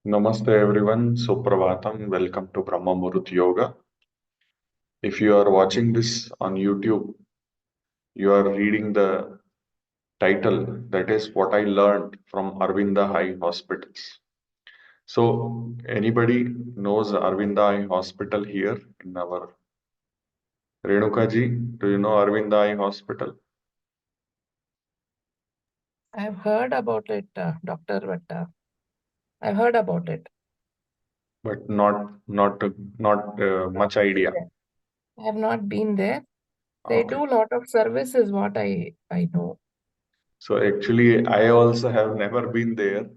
Namaste everyone, Supravatam. Welcome to Brahma Muhurta Yoga. If you are watching this on YouTube, you are reading the title, that is what I learned from Aravind Eye Hospitals. So, anybody knows Aravind Eye Hospital here in our Renuka ji? Do you know Aravind Eye Hospital? I've heard about it, doctor, but I've heard about it. But not much idea. I have not been there. They Okay. do a lot of service, is what I know. So actually, I also have never been there.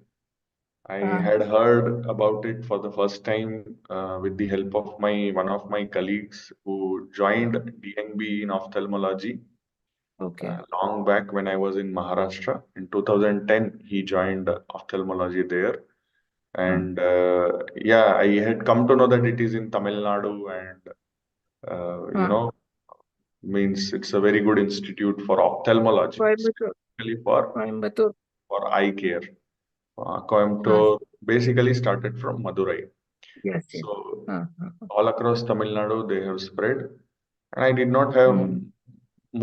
I Ah, had heard about it for the first time with the help of my one of my colleagues who joined DNB in ophthalmology okay. long back when I was in Maharashtra. In 2010, he joined ophthalmology there, Ah, and yeah, I had come to know that it is in Tamil Nadu, and you ah, know, means it's a very good institute for ophthalmology, Coimbatore. specifically for Coimbatore. eye care. Ah, Coimbatore basically started from Madurai. yes, yes. So Ah. all across Tamil Nadu, they have spread. And I did not have Mm,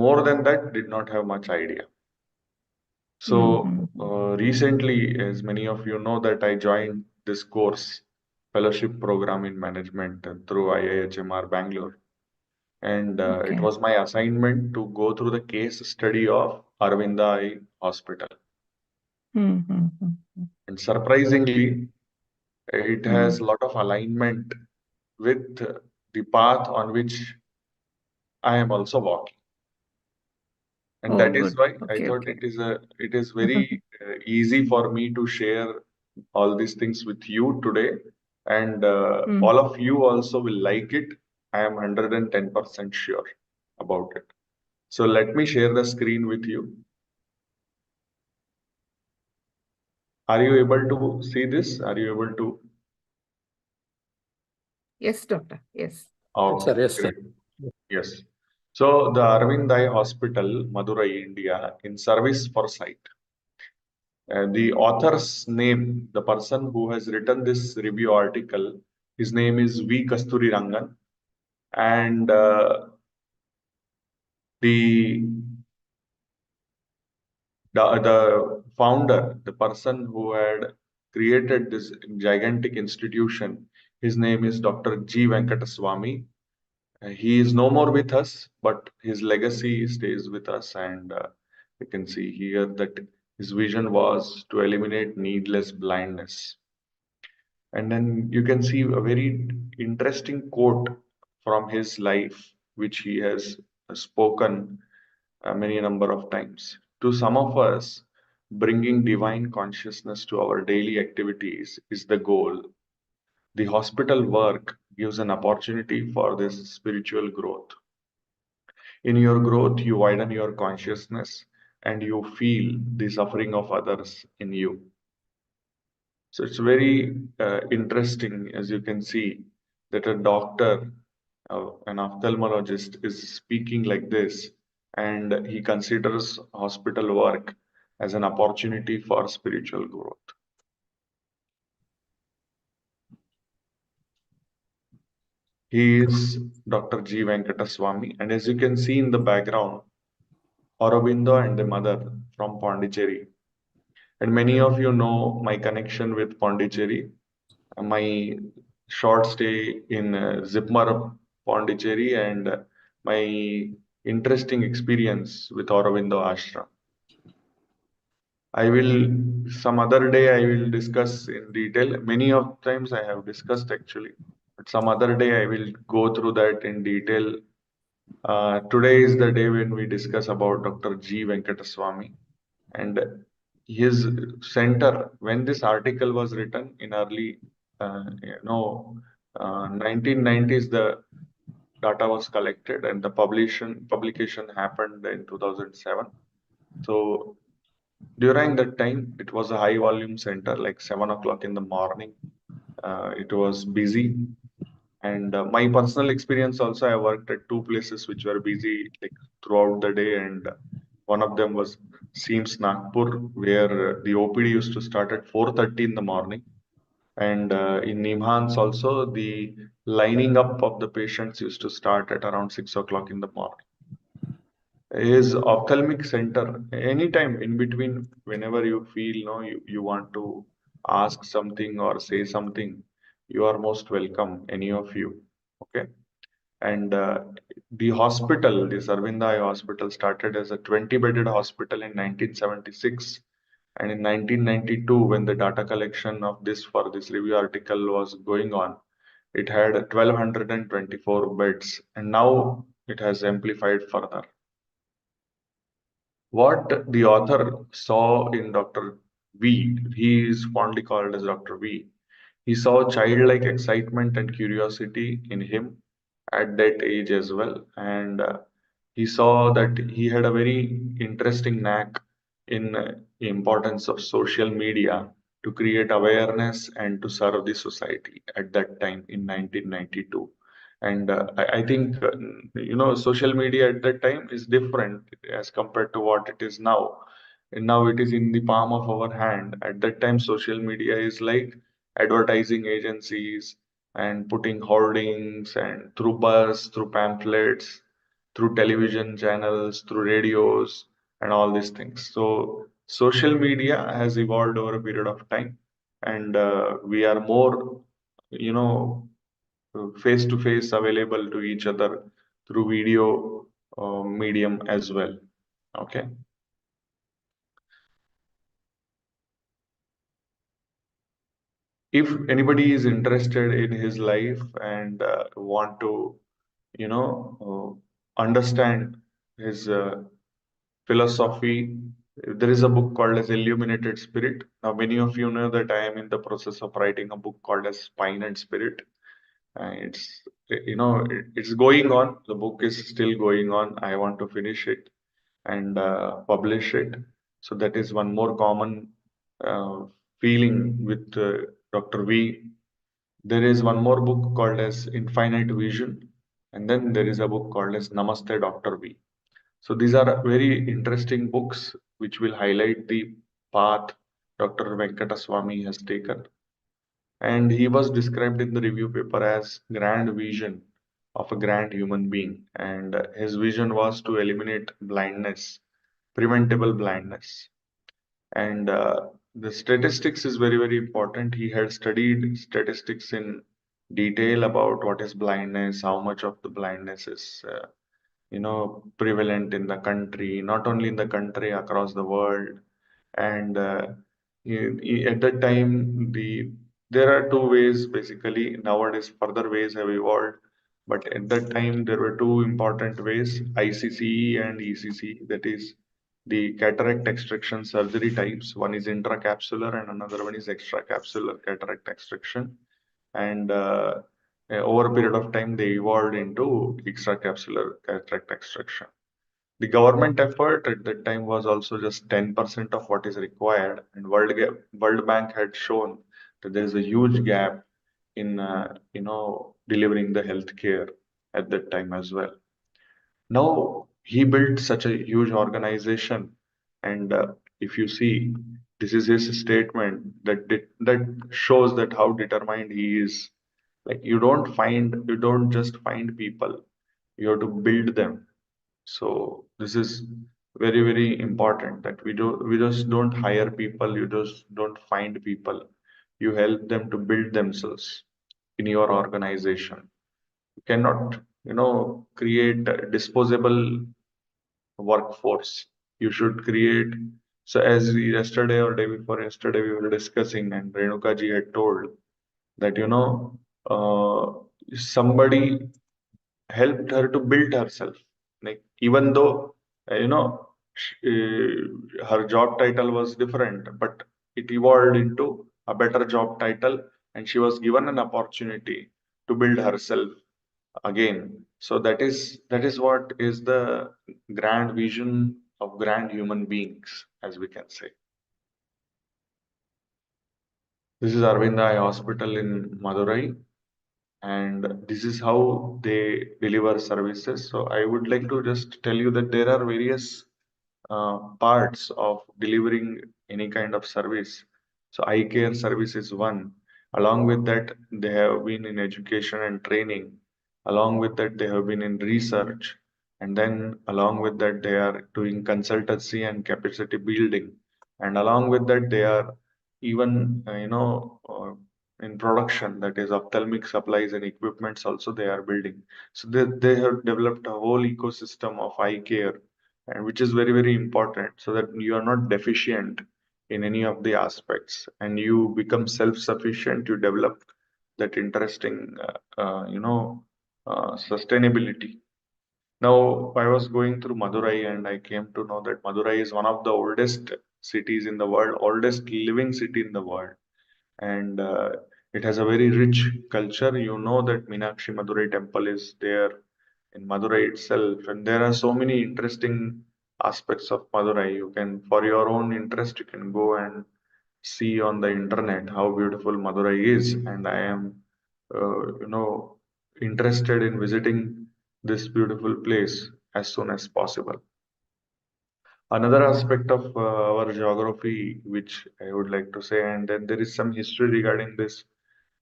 more than that, did not have much idea. So recently, as many of you know, that I joined this course, fellowship program in management through IIHMR Bangalore. And it okay. was my assignment to go through the case study of Aravind Eye Hospital. Mm. And surprisingly, it has Mm. a lot of alignment with the path on which I am also walking. And Oh, that is good. why I Okay, thought okay. it is very easy for me to share all these things with you today, and Mm. all of you also will like it. I am 110% sure about it. So let me share the screen with you. Are you able to see this? Are you able to? Yes, doctor. Yes. Oh, Yes, sir. Yes, sir. great. Yes. So the Aravind Eye Hospital, Madurai, India, in service for sight. The author's name, the person who has written this review article, his name is V. Kasturi Rangan, and the, the founder, the person who had created this gigantic institution, his name is Dr. G. Venkataswamy. He is no more with us, but his legacy stays with us, and you can see here that his vision was to eliminate needless blindness. And then you can see a very interesting quote from his life, which he has spoken many number of times. To some of us, bringing divine consciousness to our daily activities is the goal. The hospital work gives an opportunity for this spiritual growth. In your growth, you widen your consciousness and you feel the suffering of others in you. So it's very interesting, as you can see, that a doctor, an ophthalmologist, is speaking like this, and he considers hospital work as an opportunity for spiritual growth. He is Dr. G. Venkataswamy, and as you can see in the background, Aurobindo and the mother from Pondicherry. And many of you know my connection with Pondicherry, my short stay in Zipmar, Pondicherry, and my interesting experience with Aurobindo Ashram. I will, some other day, I will discuss in detail. Many of times I have discussed actually, but some other day I will go through that in detail. Today is the day when we discuss about Dr. G. Venkataswamy and his center. When this article was written in early, 1990s, the data was collected and the publication happened in 2007. So during that time, it was a high volume center, like 7 o'clock in the morning. It was busy. And my personal experience also, I worked at two places which were busy like throughout the day, and one of them was Seems Nagpur, where the OPD used to start at 4:30 in the morning, And in Nimhans also, the lining up of the patients used to start at around 6 o'clock in the morning. His ophthalmic center, anytime in between, whenever you feel no, you want to ask something or say something, you are most welcome, any of you. Okay. And the hospital, this Aravind Eye Hospital, started as a 20-bedded hospital in 1976. And in 1992, when the data collection of this for this review article was going on, it had 1,224 beds, and now it has amplified further. What the author saw in Dr. V, he is fondly called as Dr. V. He saw childlike excitement and curiosity in him at that age as well. And he saw that he had a very interesting knack in importance of social media to create awareness and to serve the society at that time in 1992. And I think, social media at that time is different as compared to what it is now. And now it is in the palm of our hand. At that time, social media is like advertising agencies and putting hoardings and through bus, through pamphlets, through television channels, through radios, and all these things. So social media has evolved over a period of time, and we are more, you know, face to face available to each other through video medium as well. Okay. If anybody is interested in his life and want to, understand his philosophy, there is a book called as Illuminated Spirit. Now, many of you know that I am in the process of writing a book called as Spine and Spirit. It's it's going on. The book is still going on. I want to finish it and publish it. So that is one more common uh, feeling with Dr. V. There is one more book called as Infinite Vision, and then there is a book called as Namaste Dr. V. So these are very interesting books which will highlight the path Dr. Venkataswamy has taken. And he was described in the review paper as grand vision of a grand human being. And his vision was to eliminate blindness, preventable blindness. And the statistics is very, very important. He had studied statistics in detail about what is blindness, how much of the blindness is prevalent in the country, not only in the country, across the world. And at that time, there are two ways basically. Nowadays, further ways have evolved, but at that time there were two important ways: ICCE and ECC. That is the cataract extraction surgery types. One is intracapsular and another one is extracapsular cataract extraction. And over a period of time, they evolved into extracapsular cataract extraction. The government effort at that time was also just 10% of what is required, and World Bank had shown that there is a huge gap in delivering the healthcare at that time as well. Now he built such a huge organization, and if you see, this is his statement that shows that how determined he is. Like you don't just find people, you have to build them. So this is very, very important that we just don't hire people, you just don't find people. You help them to build themselves in your organization. You cannot, create a disposable workforce. You should create. So as yesterday or day before yesterday we were discussing, and Renuka ji had told that somebody helped her to build herself. Like even though her job title was different, but it evolved into a better job title, and she was given an opportunity to build herself again. So that is what is the grand vision of grand human beings, as we can say. This is Aravind Eye Hospital in Madurai, and this is how they deliver services. So I would like to just tell you that there are various parts of delivering any kind of service. So eye care service is one. Along with that, they have been in education and training. Along with that, they have been in research. And then, along with that, they are doing consultancy and capacity building. And along with that, they are even, in production, that is ophthalmic supplies and equipments also they are building. So they have developed a whole ecosystem of eye care, and which is very, very important so that you are not deficient in any of the aspects and you become self-sufficient. You develop that interesting sustainability. Now I was going through Madurai and I came to know that Madurai is one of the oldest cities in the world, oldest living city in the world, and it has a very rich culture. You know that Meenakshi Madurai temple is there in Madurai itself, and there are so many interesting aspects of Madurai. You can, for your own interest, you can go and see on the internet how beautiful Madurai is, and I am, interested in visiting this beautiful place as soon as possible. Another aspect of our geography, which I would like to say, and then there is some history regarding this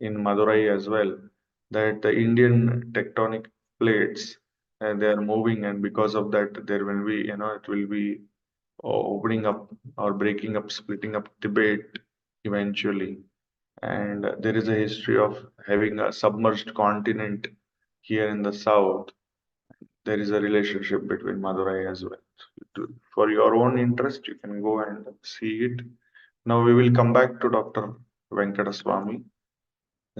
in Madurai as well, that the Indian tectonic plates they are moving, and because of that, there will be, it will be opening up or breaking up, splitting up Tibet eventually. And there is a history of having a submerged continent here in the south. There is a relationship between Madurai as well. For your own interest, you can go and see it. Now we will come back to Dr. Venkataswamy.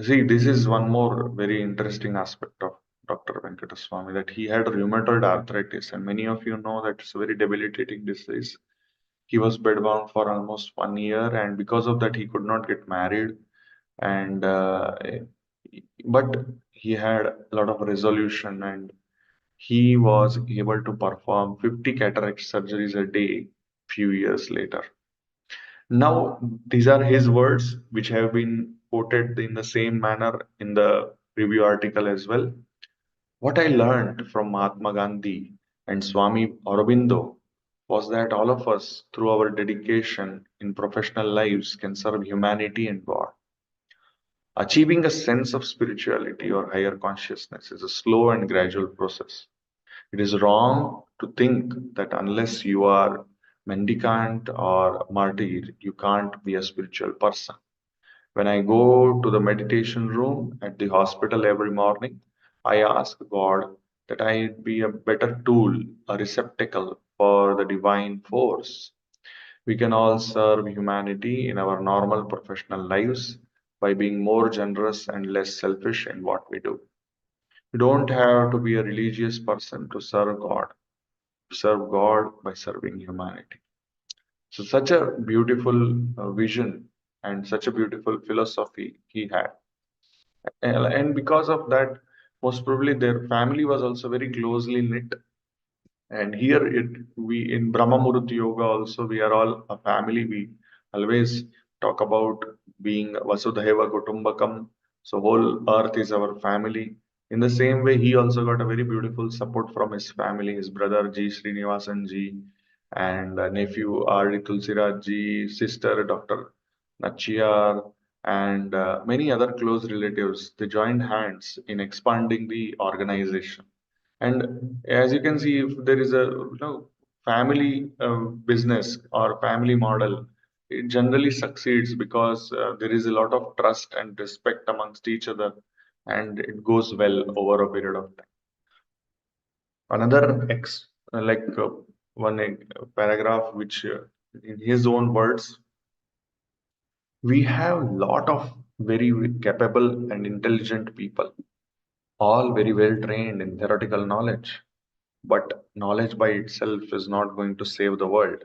See, this is one more very interesting aspect of Dr. Venkataswamy, that he had rheumatoid arthritis, and many of you know that it's a very debilitating disease. He was bedbound for almost 1 year, and because of that, he could not get married. And but he had a lot of resolution, and he was able to perform 50 cataract surgeries a day few years later. Now, these are his words, which have been quoted in the same manner in the review article as well. What I learned from Mahatma Gandhi and Swami Aurobindo was that all of us, through our dedication in professional lives, can serve humanity and God. Achieving a sense of spirituality or higher consciousness is a slow and gradual process. It is wrong to think that unless you are mendicant or martyr, you can't be a spiritual person. When I go to the meditation room at the hospital every morning, I ask God that I be a better tool, a receptacle for the divine force. We can all serve humanity in our normal professional lives by being more generous and less selfish in what we do. You don't have to be a religious person to serve God. To serve God by serving humanity. So, such a beautiful vision and such a beautiful philosophy he had. And because of that, most probably their family was also very closely knit. And here we in Brahma Muhurta Yoga also we are all a family. We always talk about being Vasudhaiva Kutumbakam. So whole earth is our family. In the same way, he also got a very beautiful support from his family, his brother G. Srinivasan Ji, and nephew R. D. Tulsiraj Ji, sister Dr. Nachiyar, and many other close relatives. They joined hands in expanding the organization. And as you can see, if there is a family business or family model, it generally succeeds because there is a lot of trust and respect amongst each other, and it goes well over a period of time. Another one paragraph, which in his own words, we have a lot of very capable and intelligent people, all very well trained in theoretical knowledge. But knowledge by itself is not going to save the world.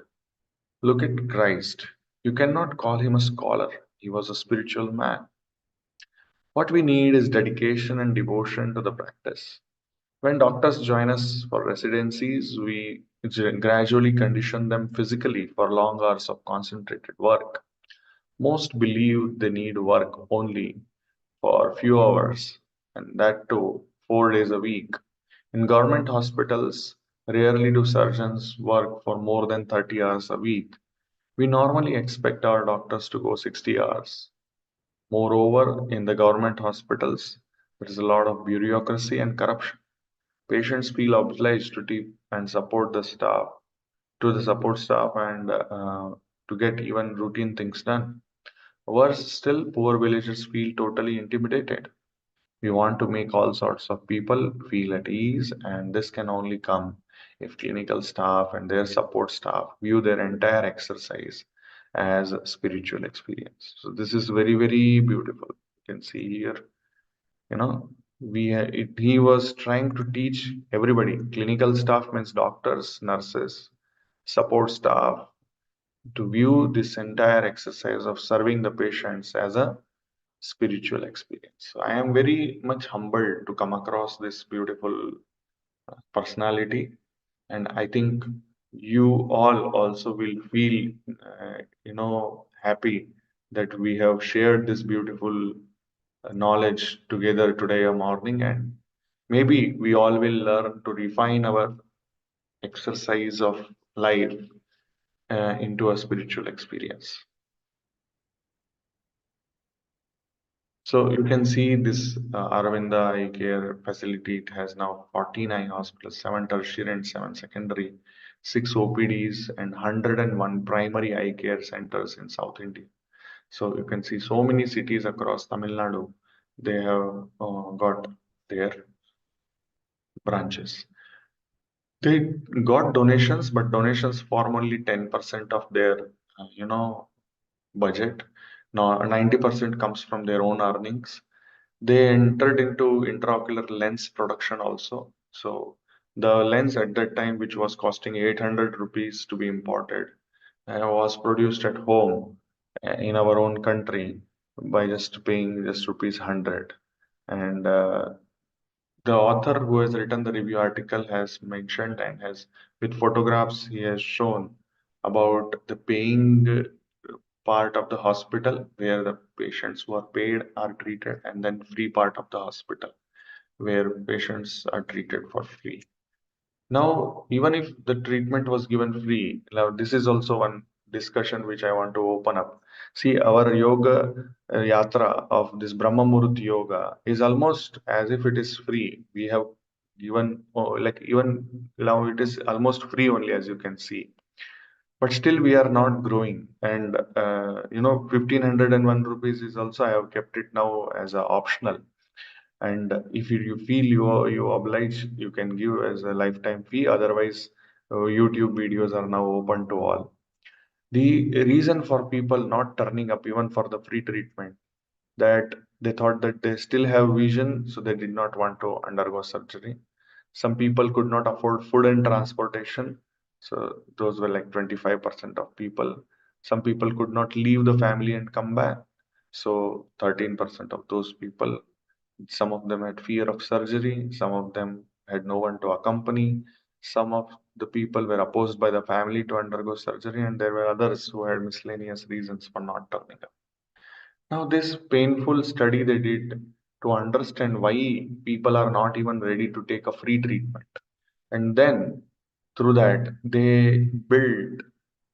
Look at Christ. You cannot call him a scholar. He was a spiritual man. What we need is dedication and devotion to the practice. When doctors join us for residencies, we gradually condition them physically for long hours of concentrated work. Most believe they need work only for a few hours, and that too 4 days a week. In government hospitals, rarely do surgeons work for more than 30 hours a week. We normally expect our doctors to go 60 hours. Moreover, in the government hospitals, there is a lot of bureaucracy and corruption. Patients feel obliged to tip and support the staff, to the support staff, and to get even routine things done. Worse still, poor villagers feel totally intimidated. We want to make all sorts of people feel at ease, and this can only come if clinical staff and their support staff view their entire exercise as a spiritual experience. So this is very, very beautiful. You can see here, you know, he was trying to teach everybody. Clinical staff means doctors, nurses, support staff, to view this entire exercise of serving the patients as a spiritual experience. So I am very much humbled to come across this beautiful personality, and I think you all also will feel, happy that we have shared this beautiful knowledge together today morning, and maybe we all will learn to refine our exercise of life into a spiritual experience. So you can see this Aravind Eye Care facility. It has now 49 hospitals, 7 tertiary and 7 secondary, 6 OPDs, and 101 primary eye care centers in South India. So you can see so many cities across Tamil Nadu. They have got their branches. They got donations, but donations form only 10% of their, budget. Now 90% comes from their own earnings. They entered into intraocular lens production also. So the lens at that time, which was costing 800 rupees to be imported, was produced at home in our own country by just paying just rupees 100. And the author who has written the review article has mentioned and has, with photographs, he has shown about the paying part of the hospital where the patients who are paid are treated, and then free part of the hospital where patients are treated for free. Now, even if the treatment was given free, now this is also one discussion which I want to open up. See, our yoga yatra of this Brahma Muhurta Yoga is almost as if it is free. We have given, like even now it is almost free only, as you can see. But still we are not growing. And 1501 rupees is also, I have kept it now as a optional. And if you feel you obliged, you can give as a lifetime fee. Otherwise, YouTube videos are now open to all. The reason for people not turning up even for the free treatment, that they thought that they still have vision, so they did not want to undergo surgery. Some people could not afford food and transportation, so those were like 25% of people. Some people could not leave the family and come back, so 13% of those people. Some of them had fear of surgery, some of them had no one to accompany, some of the people were opposed by the family to undergo surgery, and there were others who had miscellaneous reasons for not turning up. Now, this painful study they did to understand why people are not even ready to take a free treatment. And then through that, they built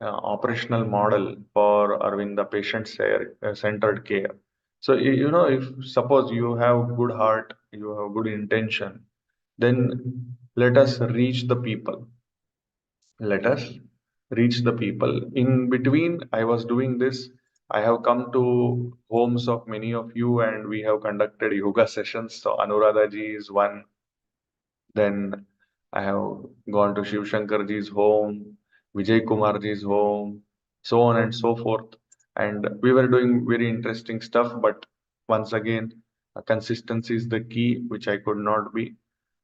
operational model for Arvinda centered care. So, if suppose you have good heart, you have good intention, then let us reach the people. Let us reach the people. In between, I was doing this. I have come to homes of many of you and we have conducted yoga sessions. So Anuradha ji is one. Then I have gone to Shiv Shankar ji's home, Vijay Kumar ji's home, so on and so forth. And we were doing very interesting stuff. But once again, consistency is the key, which I could not be.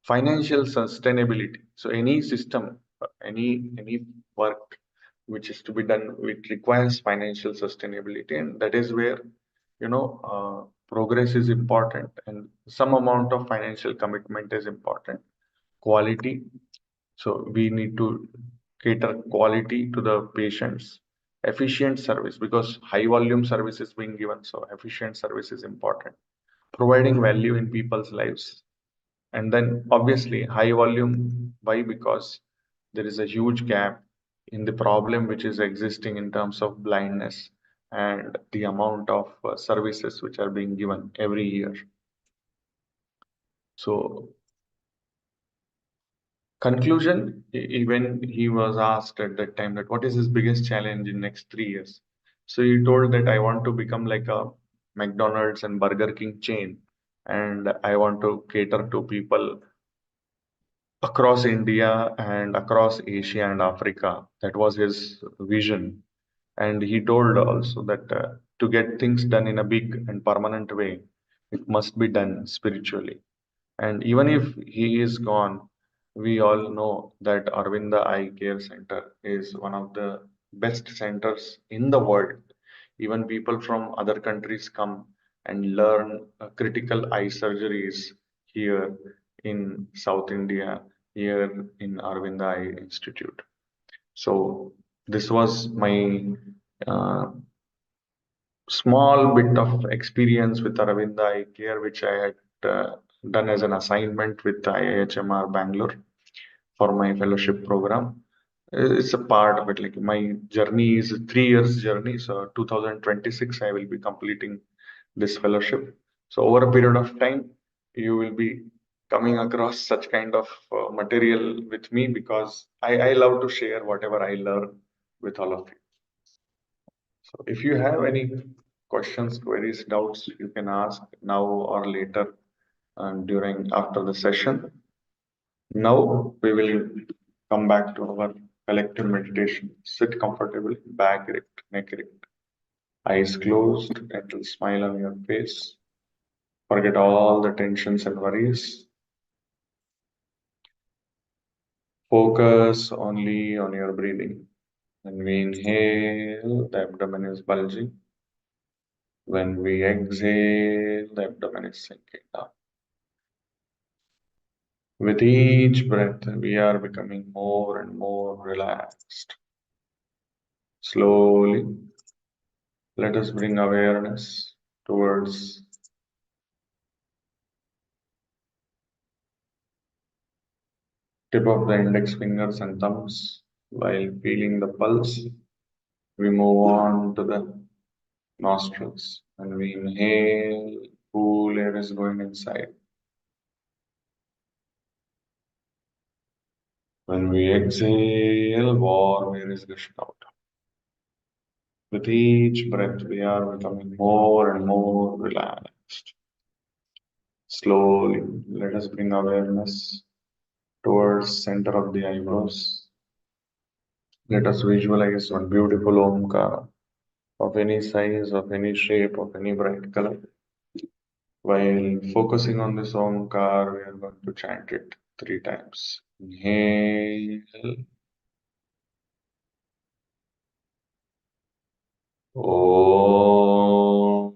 Financial sustainability. So any system, any work which is to be done, it requires financial sustainability, and that is where progress is important, and some amount of financial commitment is important. Quality. So we need to cater quality to the patients. Efficient service, because high volume service is being given, so efficient service is important. Providing value in people's lives. And then obviously high volume. Why? Because there is a huge gap in the problem which is existing in terms of blindness. and the amount of services which are being given every year. So, conclusion, when he was asked at that time that what is his biggest challenge in next 3 years, so he told that I want to become like a McDonald's and Burger King chain, and I want to cater to people across India and across Asia and Africa. That was his vision. And he told also that to get things done in a big and permanent way, it must be done spiritually. And even if he is gone, we all know that Aravinda Eye Care Center is one of the best centers in the world. Even people from other countries come and learn critical eye surgeries here in South India, here in Aravinda Eye Institute. So this was my uh, small bit of experience with Aravind Eye Care, which I had done as an assignment with IIHMR Bangalore for my fellowship program. It's a part of it. Like my journey is a 3 years journey. So 2026, I will be completing this fellowship. So over a period of time, you will be coming across such kind of material with me because I love to share whatever I learn with all of you. So if you have any questions, queries, doubts, you can ask now or later during after the session. Now we will come back to our collective meditation. Sit comfortably, back erect, neck erect, eyes closed, gentle smile on your face. Forget all the tensions and worries. Focus only on your breathing. When we inhale, the abdomen is bulging. When we exhale, the abdomen is sinking down. With each breath, we are becoming more and more relaxed. Slowly, let us bring awareness towards tip of the index fingers and thumbs. While feeling the pulse, we move on to the nostrils. When we inhale, cool air is going inside. When we exhale, warm air is gushing out. With each breath, we are becoming more and more relaxed. Slowly, let us bring awareness towards center of the eyebrows. Let us visualize one beautiful Omkara of any size, of any shape, of any bright color. While focusing on this Omkar, we are going to chant it 3 times. Inhale. Om.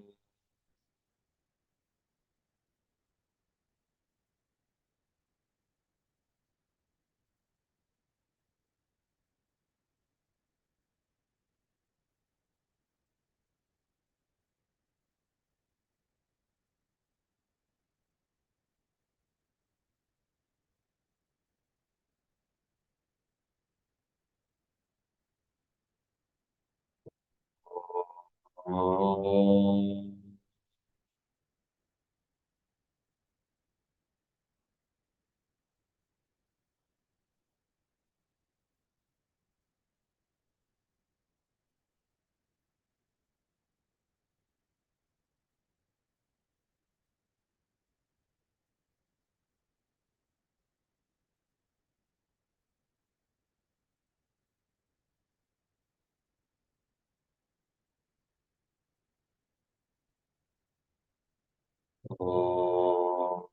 Om.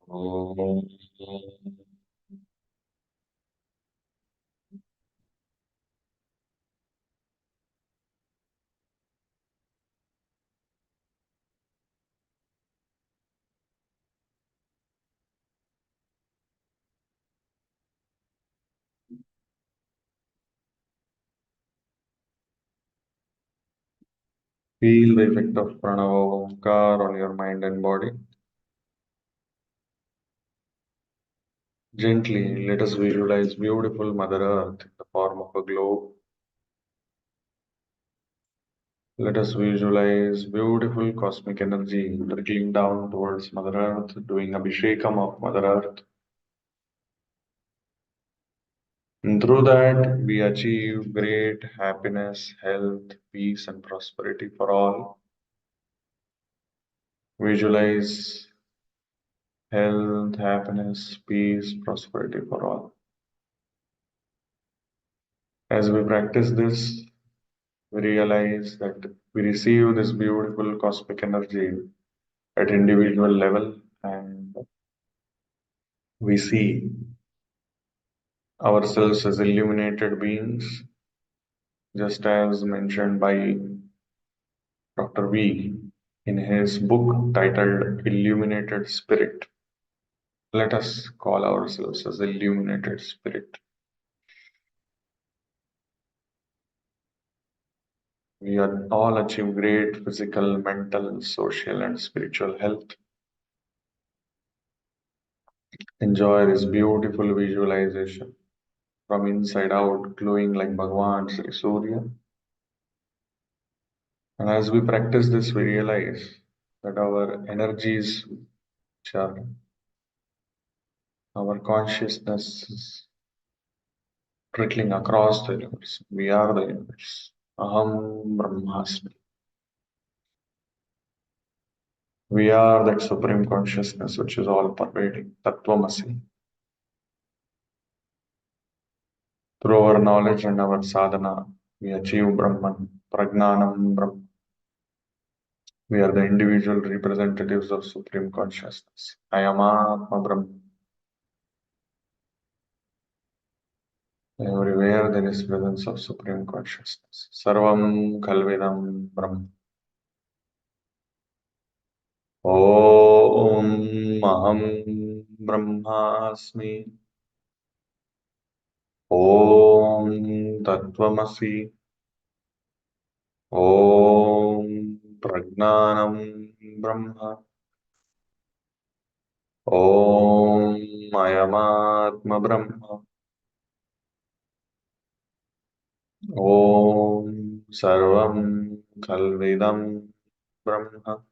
Om. Feel the effect of Pranava Omkar on your mind and body. Gently, let us visualize beautiful Mother Earth in the form of a globe. Let us visualize beautiful cosmic energy trickling down towards Mother Earth, doing Abhishekam of Mother Earth. And through that, we achieve great happiness, health, peace, and prosperity for all. Visualize health, happiness, peace, prosperity for all. As we practice this, we realize that we receive this beautiful cosmic energy at individual level, and we see ourselves as illuminated beings, just as mentioned by Dr. V in his book titled Illuminated Spirit. Let us call ourselves as illuminated spirit. We are all achieve great physical, mental, social, and spiritual health. Enjoy this beautiful visualization from inside out, glowing like Bhagwan Sri Surya. And as we practice this, we realize that our energies, which are our consciousness, is trickling across the universe. We are the universe. Aham Brahmasmi. We are that supreme consciousness which is all pervading. Tattvamasi. Through our knowledge and our sadhana, we achieve Brahman, Pragnanam Brahman. We are the individual representatives of Supreme Consciousness. I am Atma Brahman. Everywhere there is presence of Supreme Consciousness. Sarvam Kalvidam Brahman. Om Aham Brahmasmi. Om Tattvamasi. Om Pragnanam Brahma. Om Ayamatma Brahma. Om Sarvam Kalvidam Brahma.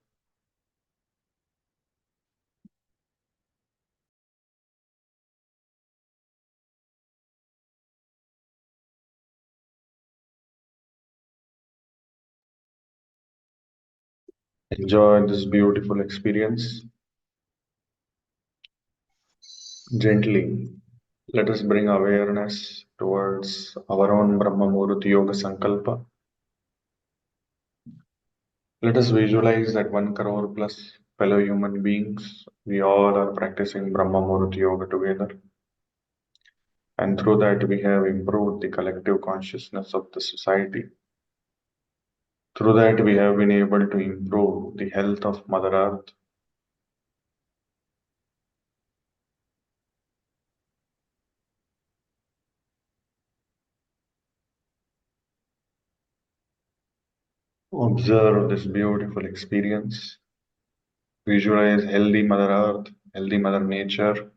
Enjoy this beautiful experience. Gently, let us bring awareness towards our own Brahma Muhurta Yoga Sankalpa. Let us visualize that 1 crore plus fellow human beings, we all are practicing Brahma Muhurta Yoga together. And through that, we have improved the collective consciousness of the society. Through that, we have been able to improve the health of Mother Earth. Observe this beautiful experience. Visualize healthy Mother Earth, healthy Mother Nature,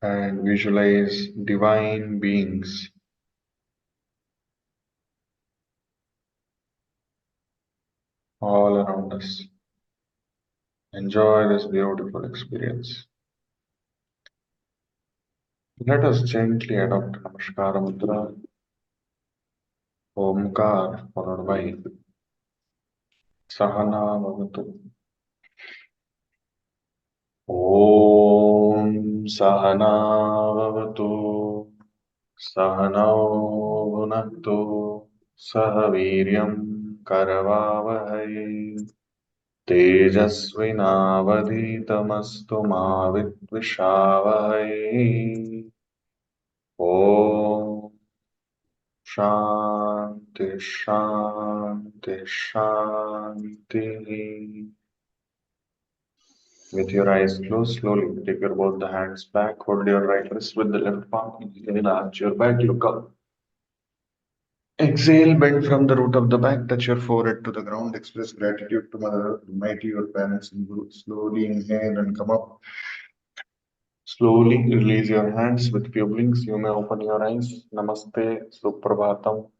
and visualize divine beings all around us. Enjoy this beautiful experience. Let us gently adopt Namaskara Mudra, Omkar, followed by Sahana Bhavatu. Om Sahana Bhavatu, Sahanao Bhunaktu, Sahaviryam Karavavahai. तेजस्विनावधीतमस्तु मा विद्विषावहै ॐ शान्ति शान्ति शान्तिः. With your eyes closed, slowly take your both the hands back, hold your right wrist with the left palm, inhale, arch your back, look up. Exhale, bend from the root of the back, touch your forehead to the ground, express gratitude to Mother Earth, Almighty, your parents and gurus. Slowly inhale and come up. Slowly release your hands with few blinks. You may open your eyes. Namaste, Suprabhatam.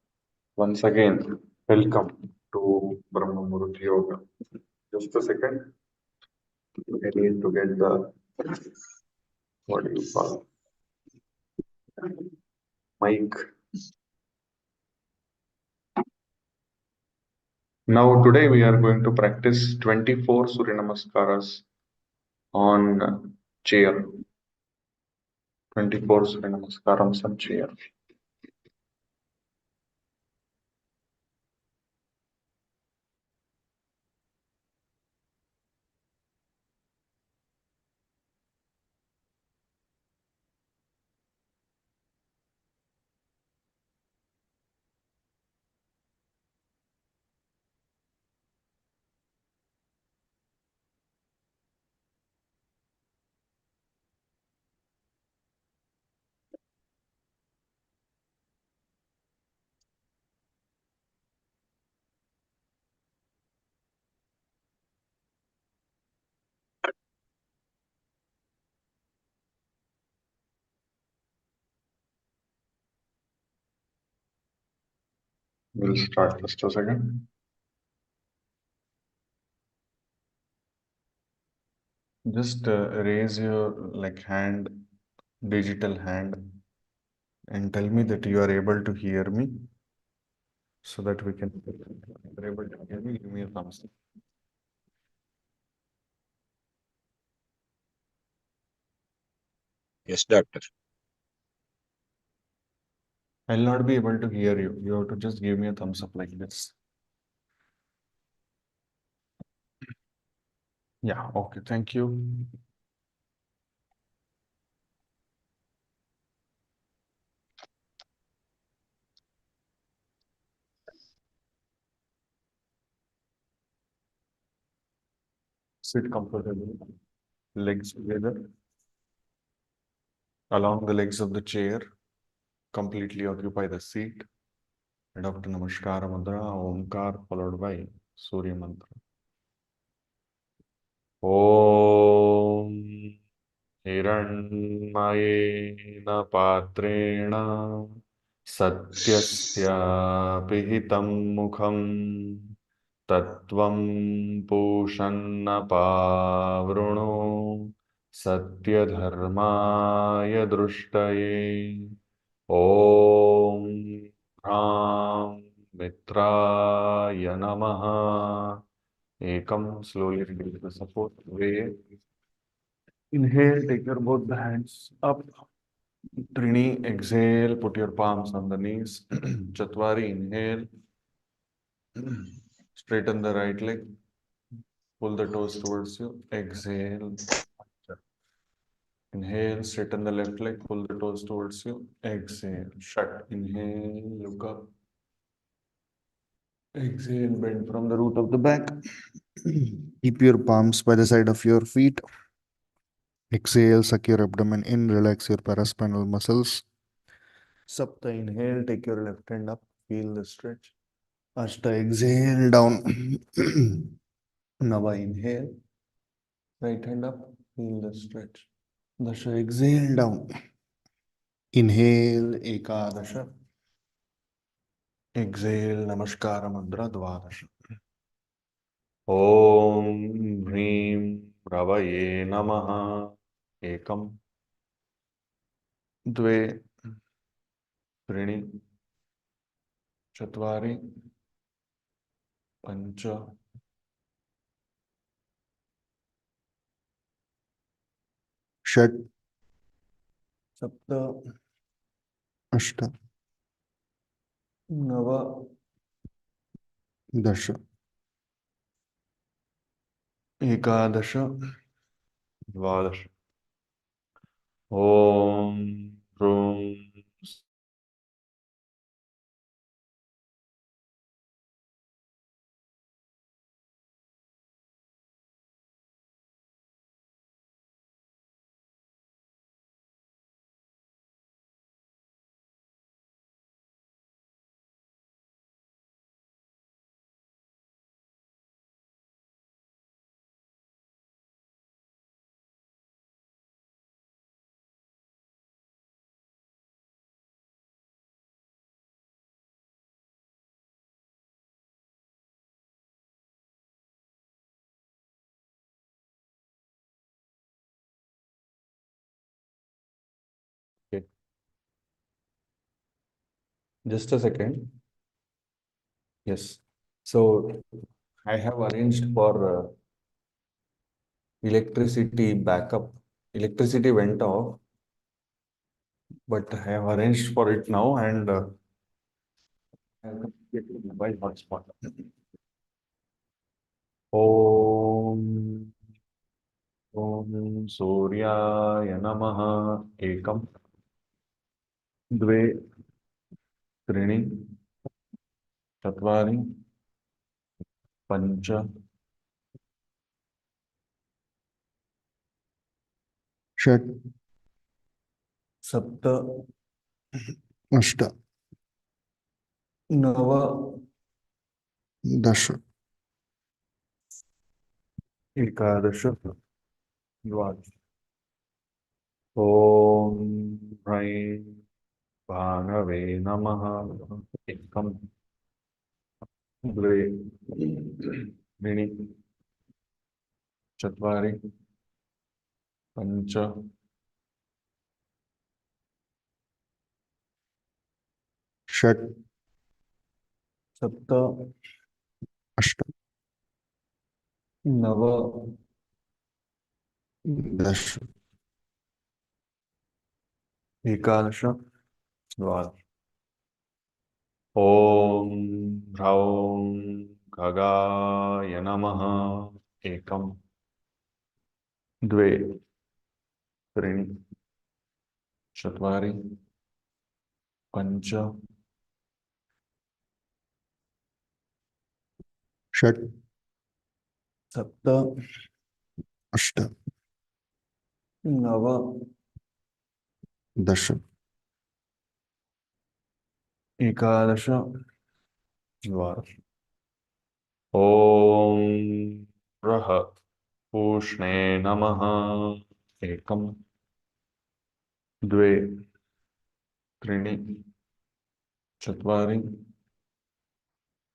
Once again, welcome to Brahma Muhurta Yoga. Just a second, I need to get the what do you call mic. Now, today we are going to practice 24 Surya Namaskaras on chair. 24 Surya Namaskaram on chair. We'll start just a second. Just raise your hand, digital hand, and tell me that you are able to hear me so that we can. If you're able to hear me, give me a thumbs up. Yes, doctor. I'll not be able to hear you. You have to just give me a thumbs up like this. Yeah, okay, thank you. Sit comfortably, legs together, along the legs of the chair, completely occupy the seat. Adopt Namaskara Mudra, Omkar followed by Surya Mantra. Om हिरण्मयेन पात्रेण सत्यस्य पिहितं मुखं तत्त्वं पूषन्नपावृणो सत्यधर्माय दृष्टये ॐ ह्रां मित्राय नमः एकं slowly release the support way. Inhale, take your both the hands up. Trini, exhale, put your palms on the knees. Chatwari, inhale. Straighten the right leg. Pull the toes towards you. Exhale. Inhale, straighten the left leg. Pull the toes towards you. Exhale. Shut. Inhale, look up. Exhale, bend from the root of the back. Keep your palms by the side of your feet. Exhale, suck your abdomen in, relax your paraspinal muscles. Sapta, inhale, take your left hand up, feel the stretch. Ashta, exhale, down. Nava, inhale, right hand up, feel the stretch. Dasha, exhale, down. Inhale, Ekadasha. Exhale, Namaskara Mudra, Dvadasha. Om Hrim Ravaye Namaha. Ekam. Dve. Trini. Chatvari. Pancha. षट् सप्त अष्ट नव दश एकादश द्वादश ॐ ह्रूं Just a second. Yes. So I have arranged for electricity backup. Electricity went off, but I have arranged for it now, and I have completed mobile hotspot. Om Om Surya Namaha Ekam Dve Trini Chatvari Pancha षट् Sapta अष्ट Nava दश Ekadasha Dvaj Om ह्रां भानवे नमः एकम द्वे त्रीणि चत्वारि पंच षट् सप्त अष्ट नव दश एकादश द्वादश ओम ह्रौं खगाय नमः एकम द्वे त्रीणि चत्वारि पंच षट् सप्त अष्ट नव दश एकादश द्वादश ओम रः पूष्णे नमः एकम द्वे त्रीणि चत्वारि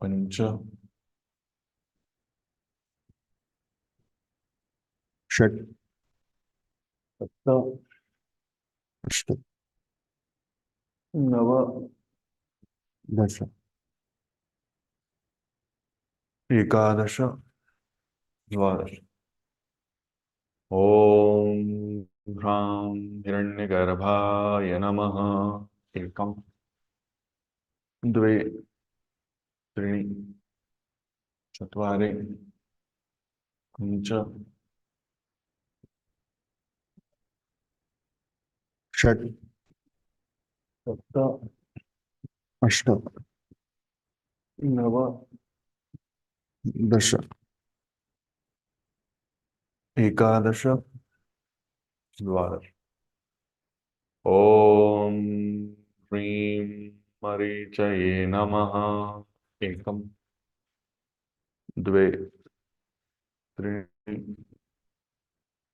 पंच षट् सप्त अष्ट नव दश एकादश द्वादश ओम ह्रां हिरण्यगर्भाय नमः एकम द्वे त्रीणि चत्वारि पंच षट् सप्त अष्ट नव दश एकादश द्वादश ओम ह्रीं मरीचये नमः एकम द्वे त्रीणि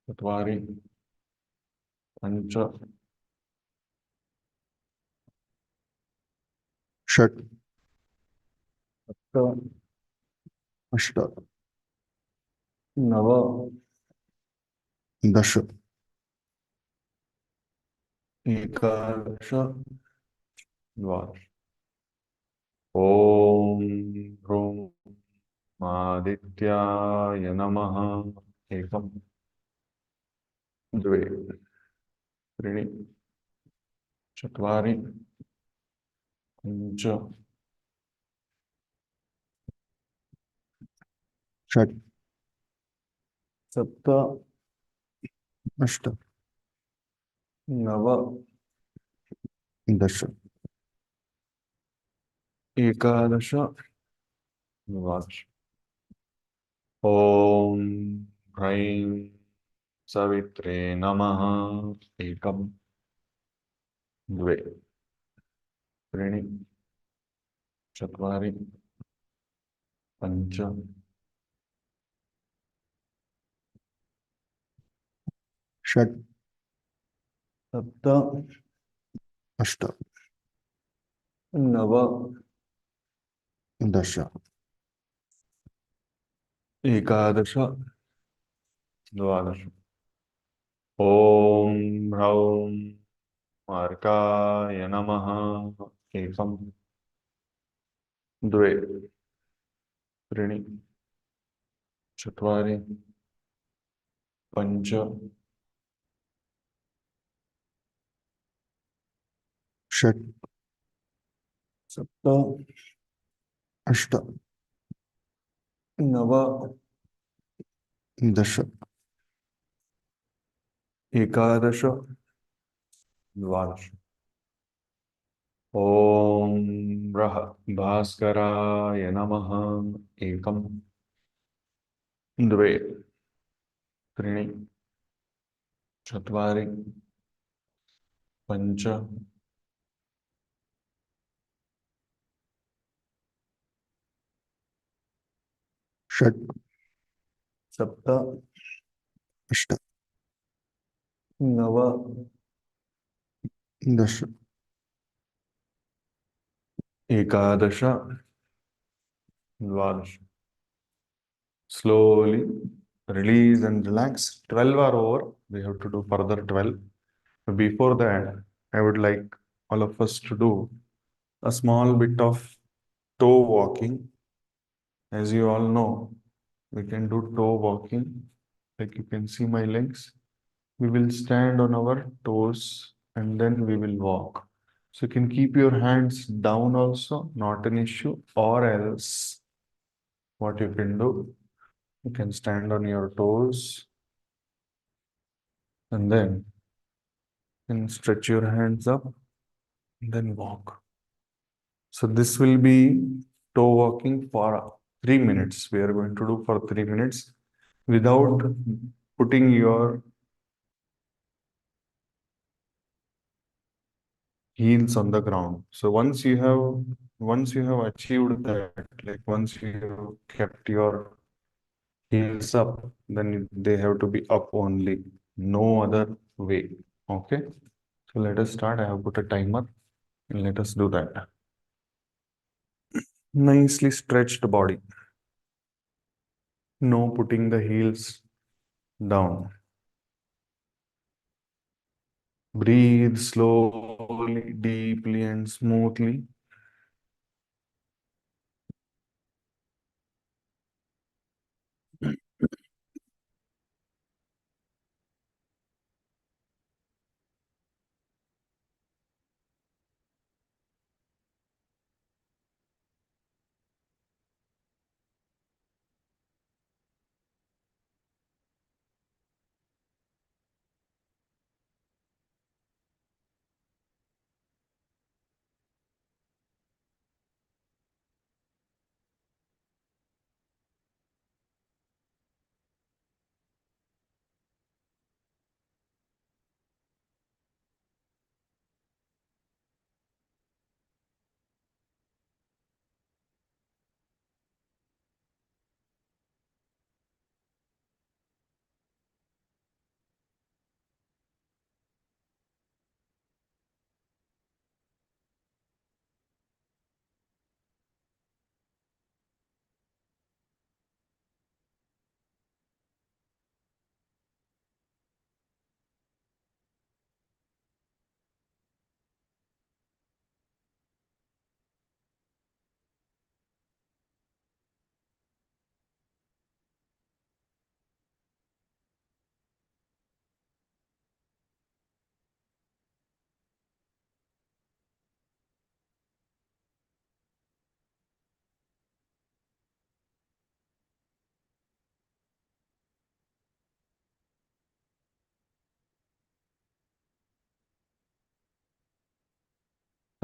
चत्वारि पंच षट् सप्त अष्ट नव दश एकादश द्वादश ओम ह्रूं आदित्याय नमः एकम द्वे त्रीणि चत्वारि पंच षट् सप्त अष्ट नव दश एकादश द्वादश ओम ह्रैं सवित्रे नमः एकम द्वे त्रीणि चत्वारि पंच षट् सप्त अष्ट नव दश एकादश द्वादश ओम ह्रौं मार्काय नमः एकम द्वे त्रीणि चत्वारि पञ्च षट् सप्त अष्ट नव दश एकादश द्वादश ॐ भास्कराय नमः एकं द्वे त्रीणि चत्वारि पञ्च षट् सप्त अष्ट नव दश एकादश द्वादश slowly release and relax. 12 are over. We have to do further 12. But before that, I would like all of us to do a small bit of toe walking. As you all know, we can do toe walking. Like you can see my legs. We will stand on our toes and then we will walk. So you can keep your hands down also, not an issue, or else what you can do, you can stand on your toes and then you can stretch your hands up and then walk. So this will be toe walking for 3 minutes. We are going to do for 3 minutes without putting your heels on the ground. So once you have achieved that, like once you have kept your heels up, then they have to be up only, no other way. Okay. So let us start. I have put a timer and let us do that. Nicely stretched body. No putting the heels down. Breathe slowly, deeply, and smoothly.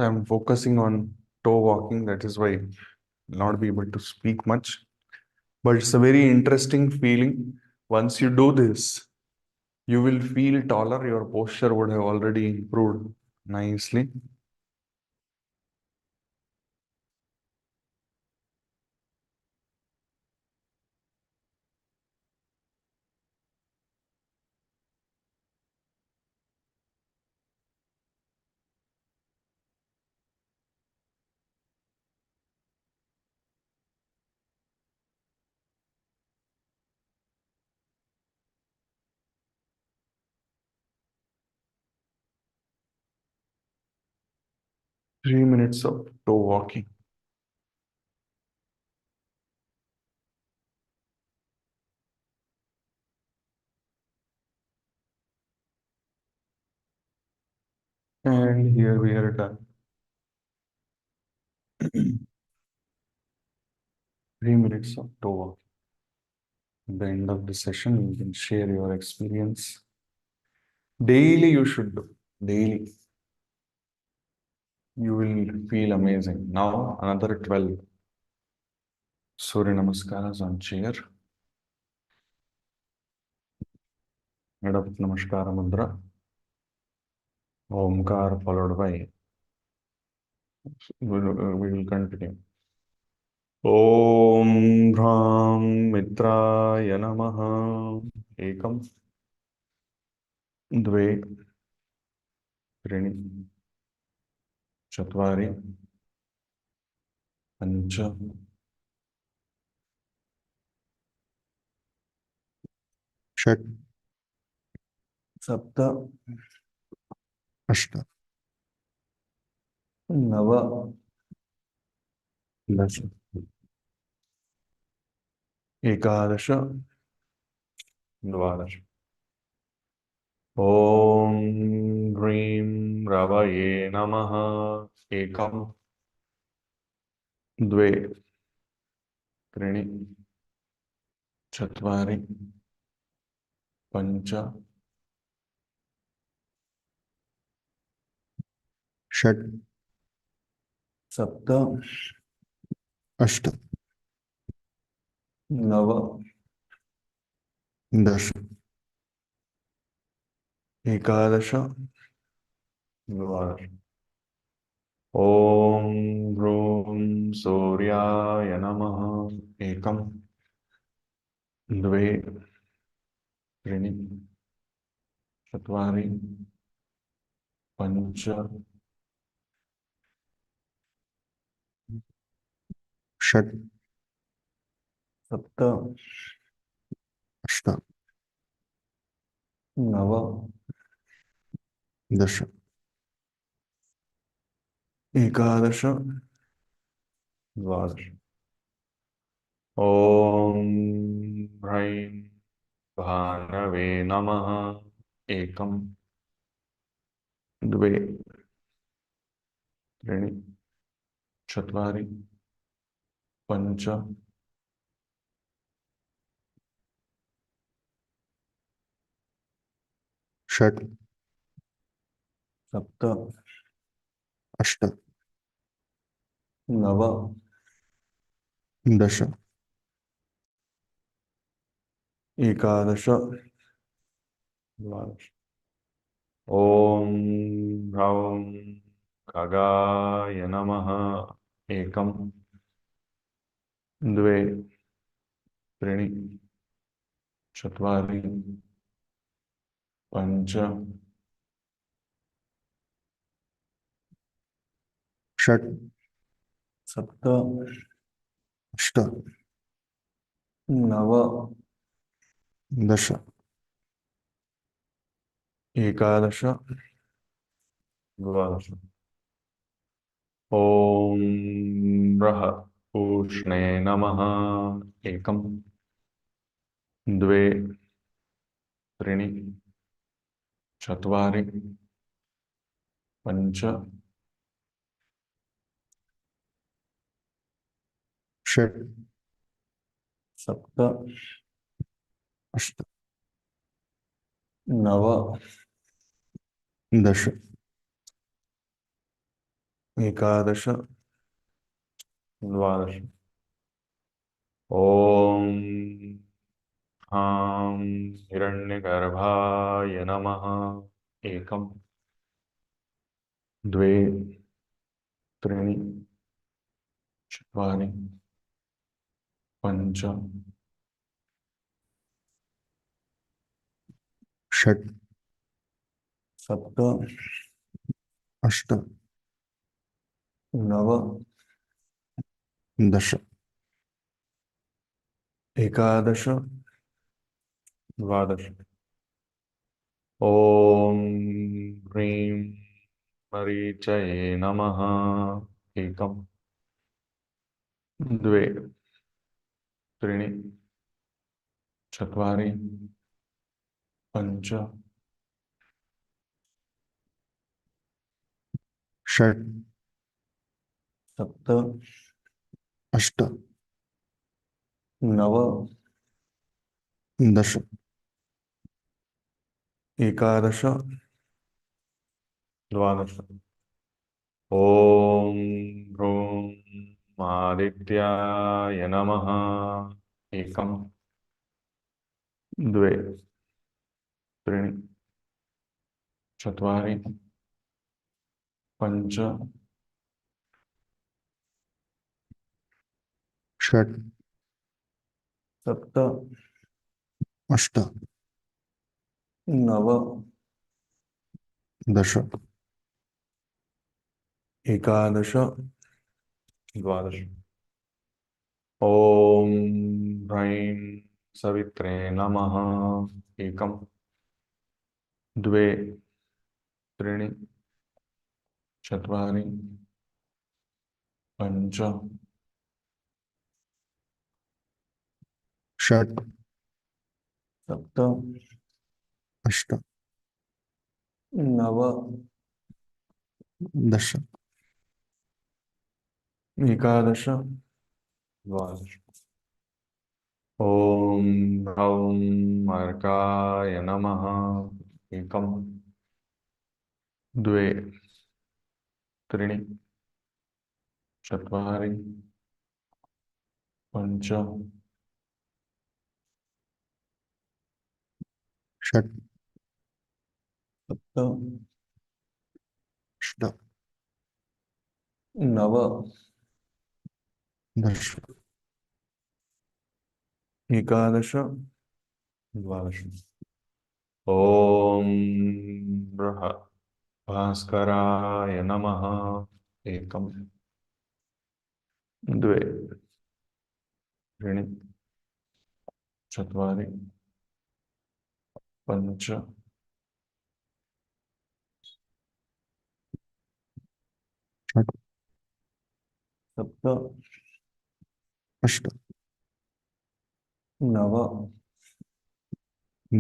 I'm focusing on toe walking. That is why I'll not be able to speak much. But it's a very interesting feeling. Once you do this, you will feel taller. Your posture would have already improved nicely. Three minutes of toe walking. And here we are done. 3 minutes of talk. At the end of the session, you can share your experience. Daily you should do. Daily. You will feel amazing. Now another 12. Surya Namaskaras on chair. Head up Namaskara Mudra. Omkar followed by. We will continue. Om Bhram Mitraya Namaha. Ekam. Dve. Trini. Chatvari. Pancha. षट् सप्त. अष्ट नव. दश एकादश. द्वादश. ॐ ह्रीं रवये नमः. एकं. द्वे. त्रीणि. चत्वारि. पञ्च. षट् सप्त. अष्ट नव. दश एकादश. द्वादश. ॐ ह्रूं सूर्याय नमः. एकं. द्वे. त्रीणि. चत्वारि. पञ्च. षट् सप्त. अष्ट नव. दश एकादश. द्वादश. ॐ ह्रैं भानवे नमः. एकं. द्वे. त्रीणि. चत्वारि. पञ्च. षट् सप्त. अष्ट नव. दश एकादश. द्वादश. ॐ ह्रौं खगाय नमः. एकं. द्वे. त्रीणि. चत्वारि. पञ्च. षट् सप्त. अष्ट नव. दश एकादश. द्वादश. ॐ बृहस्पतिर्पूष्णे नमः. एकं. द्वे. त्रीणि. चत्वारि. पञ्च. षट् सप्त. अष्ट नव. दश एकादश. द्वादश. ॐ ह्रां हिरण्यगर्भाय नमः. एकं. द्वे. त्रीणि. चत्वारि. पञ्च. षट् सप्त. अष्ट नव. दश एकादश. द्वादश. ॐ ह्रीं मरीचये नमः. एकं. द्वे. त्रीणि. चत्वारि. पञ्च. षट् सप्त अष्ट नव दश एकादश द्वादश ॐ ह्रूं आदित्याय नमः एकं द्वे त्रीणि चत्वारि पञ्च षट् सप्त अष्ट नव दश एकादश द्वादश ॐ ह्रैं सवित्रे नमः एकं द्वे त्रीणि चत्वारि पञ्च षट् सप्त अष्ट नव दश एकादश द्वादश ॐ ह्रौं अर्काय नमः एकं द्वे त्रीणि चत्वारि पञ्च षट् सप्त अष्ट नव दश एकादश द्वादश ॐ भास्कराय नमः एकं द्वे त्रीणि चत्वारि पञ्च षट् सप्त अष्ट नव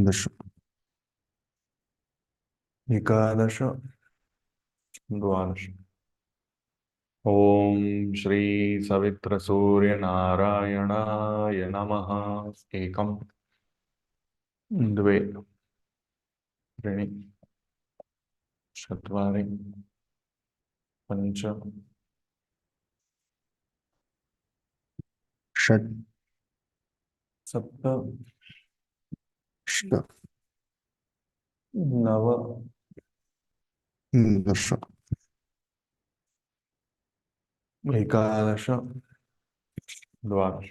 दश एकादश द्वादश ॐ श्री सवित्रसूर्यनारायणाय नमः एकं द्वे त्रीणि चत्वारि पञ्च षट् सप्त अष्ट नव दश एकादश द्वादश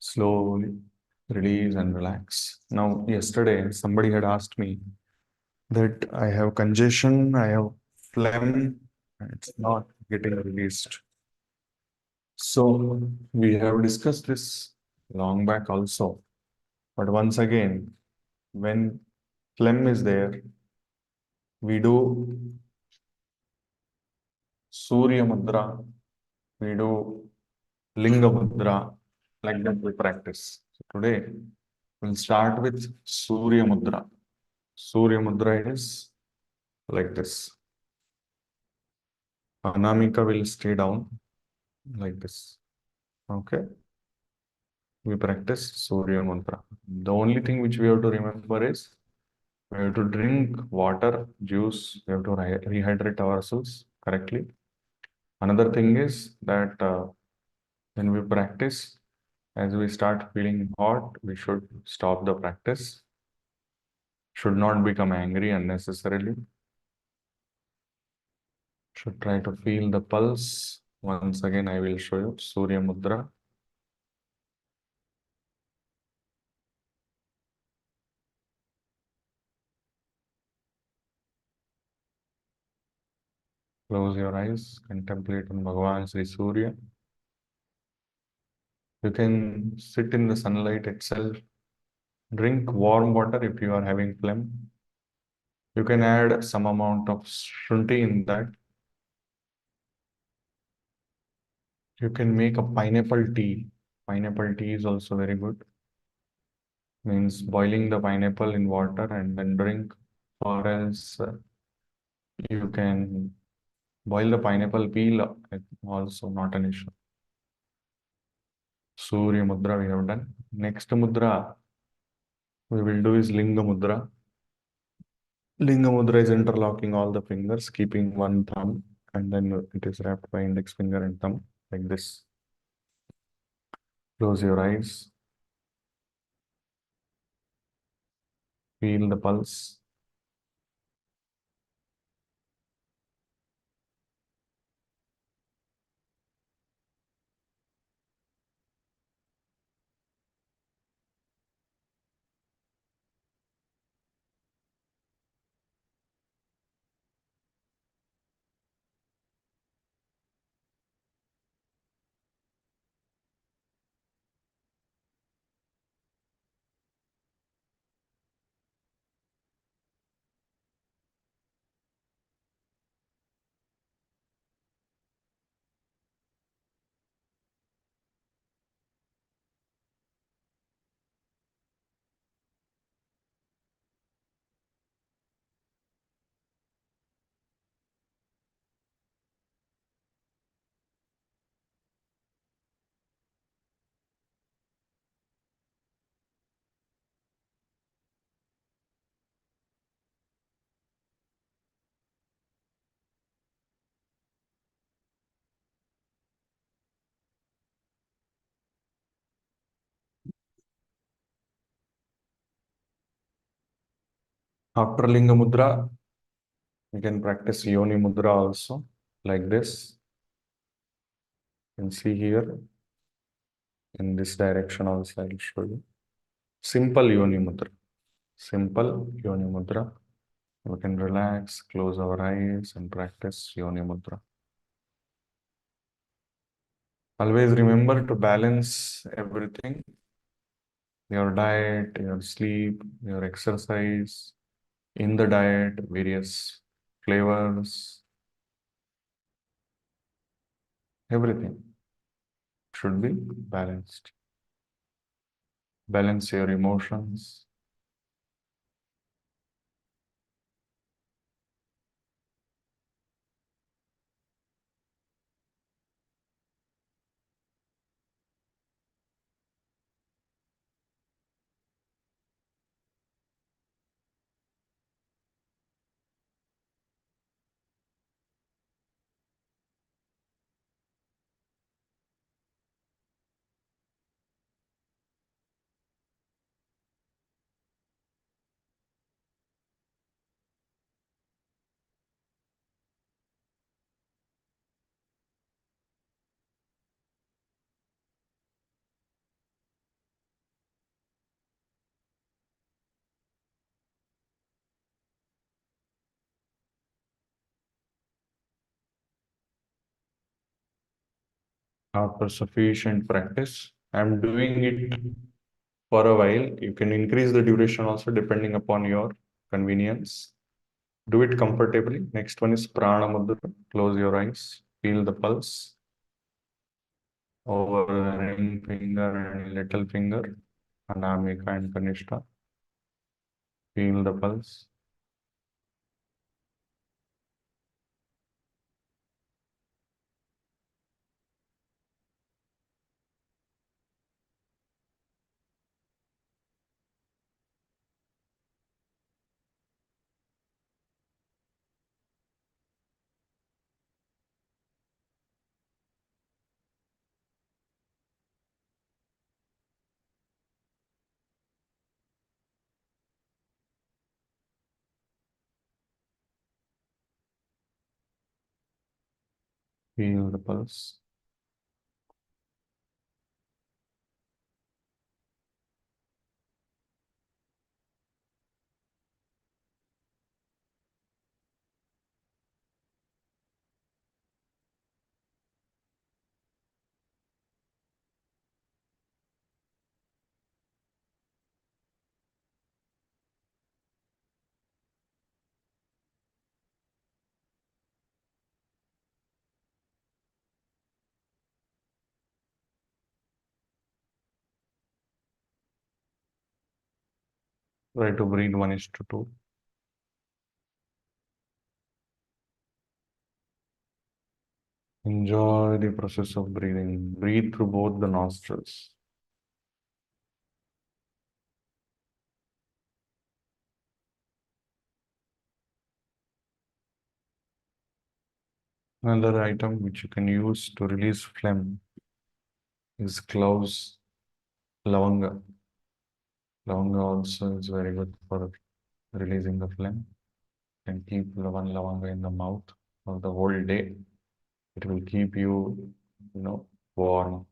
slowly release and relax. Now, yesterday somebody had asked me that I have congestion, I have phlegm, and it's not getting released. So, we have discussed this long back also. But once again, when phlegm is there, we do Surya Mudra, we do Linga Mudra, like that we practice. So today, we'll start with Surya Mudra. Surya Mudra is like this. Anamika will stay down like this. Okay? We practice Surya Mudra. The only thing which we have to remember is we have to drink water, juice, we have to rehydrate ourselves correctly. Another thing is that when we practice, as we start feeling hot, we should stop the practice. Should not become angry unnecessarily. Should try to feel the pulse. Once again, I will show you Surya Mudra. Close your eyes, contemplate on Bhagavan Sri Surya. You can sit in the sunlight itself. Drink warm water if you are having phlegm. You can add some amount of shunti in that. You can make a pineapple tea. Pineapple tea is also very good. Means boiling the pineapple in water and then drink. Or else you can Boil the pineapple peel, also not an issue. Surya Mudra we have done. Next Mudra we will do is Linga Mudra. Linga Mudra is interlocking all the fingers, keeping one thumb, and then it is wrapped by index finger and thumb like this. Close your eyes. Feel the pulse. After Linga Mudra, you can practice Yoni Mudra also, like this. You can see here, in this direction also, I will show you. Simple Yoni Mudra. Simple Yoni Mudra. We can relax, close our eyes, and practice Yoni Mudra. Always remember to balance everything: your diet, your sleep, your exercise. In the diet, various flavors, everything should be balanced. Balance your emotions. After sufficient practice, I'm doing it for a while. You can increase the duration also depending upon your convenience. Do it comfortably. Next one is Prana Mudra. Close your eyes. Feel the pulse over the ring finger and little finger, Anamika and Kanishta. Feel the pulse. Feel the pulse. Try to breathe 1:2. Enjoy the process of breathing. Breathe through both the nostrils. Another item which you can use to release phlegm is cloves lavanga. Lavanga also is very good for releasing the phlegm. You can keep one lavanga in the mouth for the whole day. It will keep you, warm.